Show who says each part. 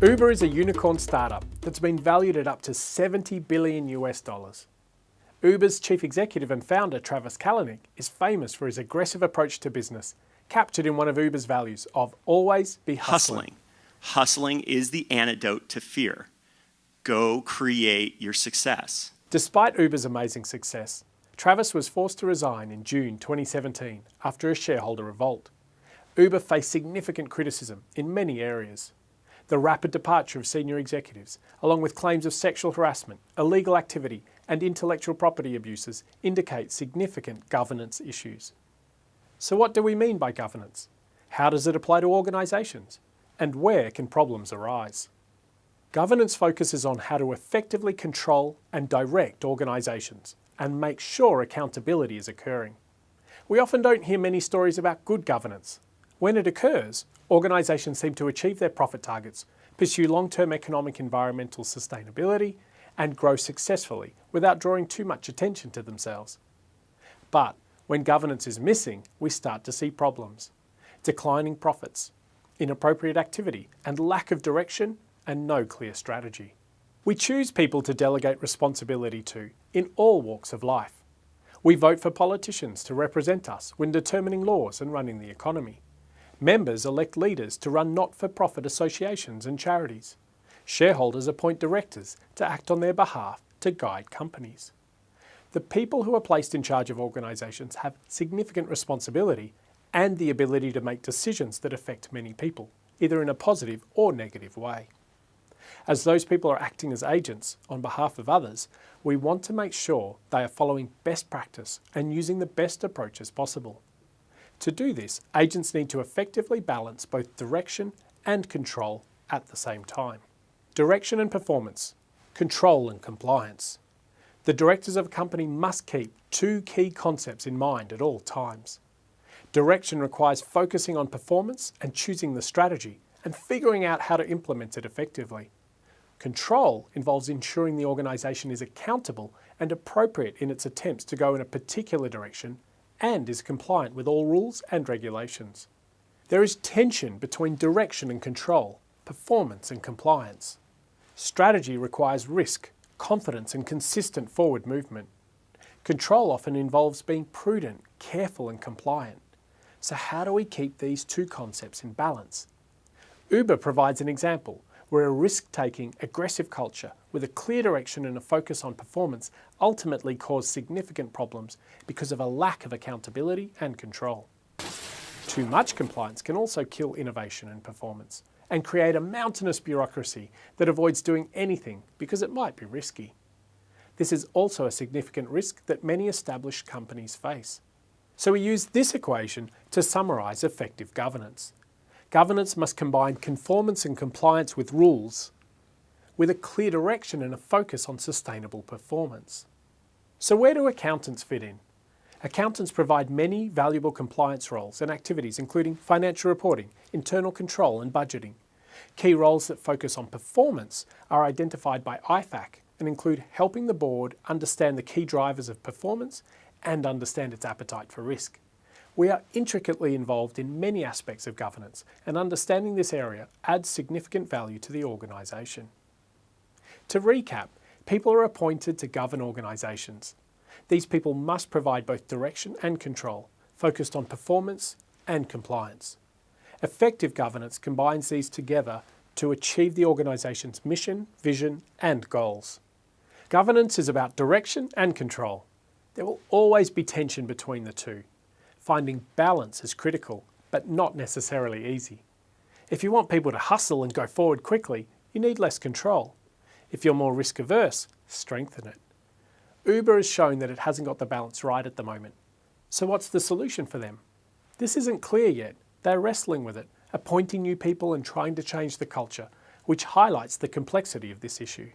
Speaker 1: Uber is a unicorn startup that's been valued at up to $70 billion US. Uber's chief executive and founder, Travis Kalanick, is famous for his aggressive approach to business, captured in one of Uber's values of always be hustling.
Speaker 2: Hustling is the antidote to fear. Go create your success.
Speaker 1: Despite Uber's amazing success, Travis was forced to resign in June 2017 after a shareholder revolt. Uber faced significant criticism in many areas. The rapid departure of senior executives, along with claims of sexual harassment, illegal activity, and intellectual property abuses, indicate significant governance issues. So what do we mean by governance? How does it apply to organisations? And where can problems arise? Governance focuses on how to effectively control and direct organisations and make sure accountability is occurring. We often don't hear many stories about good governance. When it occurs, organisations seem to achieve their profit targets, pursue long-term economic environmental sustainability, and grow successfully without drawing too much attention to themselves. But when governance is missing, we start to see problems. Declining profits, inappropriate activity, and lack of direction and no clear strategy. We choose people to delegate responsibility to in all walks of life. We vote for politicians to represent us when determining laws and running the economy. Members elect leaders to run not-for-profit associations and charities. Shareholders appoint directors to act on their behalf to guide companies. The people who are placed in charge of organisations have significant responsibility and the ability to make decisions that affect many people, either in a positive or negative way. As those people are acting as agents on behalf of others, we want to make sure they are following best practice and using the best approaches possible. To do this, agents need to effectively balance both direction and control at the same time. Direction and performance, control and compliance. The directors of a company must keep two key concepts in mind at all times. Direction requires focusing on performance and choosing the strategy and figuring out how to implement it effectively. Control involves ensuring the organisation is accountable and appropriate in its attempts to go in a particular direction and is compliant with all rules and regulations. There is tension between direction and control, performance and compliance. Strategy requires risk, confidence and consistent forward movement. Control often involves being prudent, careful and compliant. So how do we keep these two concepts in balance? Uber provides an example where a risk-taking, aggressive culture with a clear direction and a focus on performance ultimately caused significant problems because of a lack of accountability and control. Too much compliance can also kill innovation and performance and create a mountainous bureaucracy that avoids doing anything because it might be risky. This is also a significant risk that many established companies face. So we use this equation to summarise effective governance. Governance must combine conformance and compliance with rules, with a clear direction and a focus on sustainable performance. So where do accountants fit in? Accountants provide many valuable compliance roles and activities, including financial reporting, internal control and budgeting. Key roles that focus on performance are identified by IFAC and include helping the board understand the key drivers of performance and understand its appetite for risk. We are intricately involved in many aspects of governance, and understanding this area adds significant value to the organisation. To recap, people are appointed to govern organisations. These people must provide both direction and control, focused on performance and compliance. Effective governance combines these together to achieve the organisation's mission, vision, and goals. Governance is about direction and control. There will always be tension between the two. Finding balance is critical, but not necessarily easy. If you want people to hustle and go forward quickly, you need less control. If you're more risk averse, strengthen it. Uber has shown that it hasn't got the balance right at the moment. So what's the solution for them? This isn't clear yet. They're wrestling with it, appointing new people and trying to change the culture, which highlights the complexity of this issue.